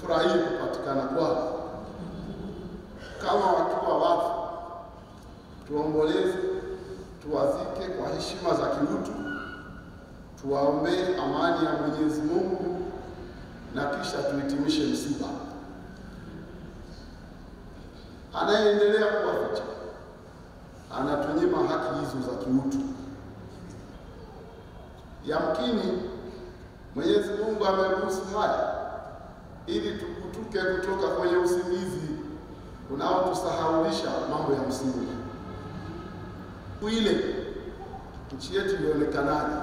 tufurahie kupatikana kwao. Kama wakiwa wafu, tuomboleze, tuwazike kwa heshima za kiutu, tuwaombee amani ya Mwenyezi Mungu na kisha tuhitimishe msiba. Anayeendelea kuwaficha anatunyima haki hizo za kiutu. Yamkini Mwenyezi Mungu ameruhusu haya ili tukutuke kutoka kwenye usingizi unaotusahaulisha mambo ya msingi. Ile nchi yetu ilionekanaje?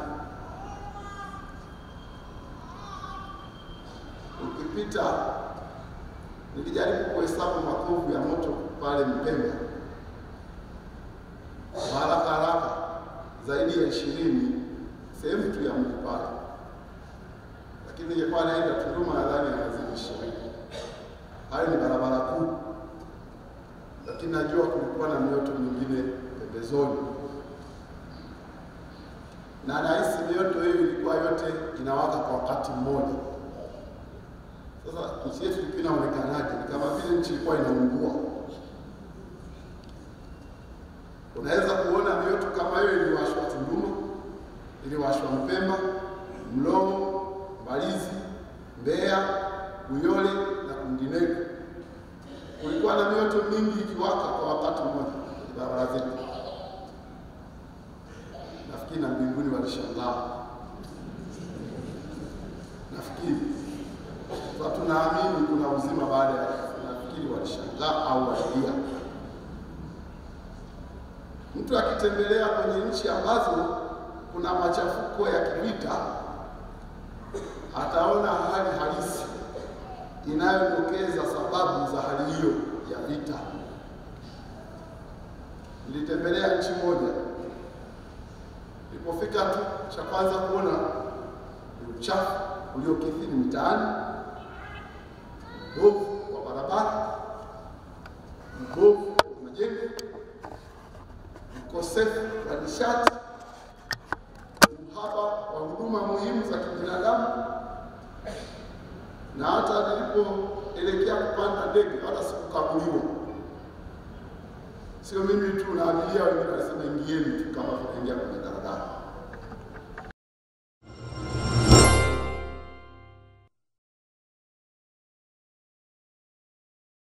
Ukipita, nilijaribu kuhesabu makovu ya moto pale Mpemba, haraka zaidi ya 20 sehemu tu ya mji pale, lakini ningekuwa naenda Tunduma nadhani yanazidi 20. Hayo ni barabara kuu, lakini najua kulikuwa na mioto mingine pembezoni, na nahisi mioto hiyo ilikuwa yote inawaka kwa wakati mmoja. Sasa nchi yetu ilikuwa inaonekanaje? Ni kama vile nchi ilikuwa inaungua. Unaweza kuona mioto kama hiyo iliwashwa Tunduma, iliwashwa Mpemba, Mlowo, Mbalizi, Mbeya, Uyole na kwingineko. Kulikuwa na mioto mingi ikiwaka kwa wakati mmoja barabara zetu. Nafikiri na mbinguni walishangaa. Nafikiri kwa tunaamini kuna uzima baada ya kifo. Nafikiri walishangaa au walilia. Mtu akitembelea kwenye nchi ambazo kuna machafuko ya kivita, ataona hali halisi inayodokeza sababu za hali hiyo ya vita. Nilitembelea nchi moja, nilipofika tu cha kwanza kuona uchafu uliokithiri mitaani, ubovu wa barabara, ubovu wa majengo, ukosefu wa nishati, uhaba wa huduma muhimu za kibinadamu. Na hata nilipoelekea kupanda ndege, hata sikukaguliwa. Sio mimi tu na abiria wengine wanasema ingieni tu kama tunaingia kwenye daladala.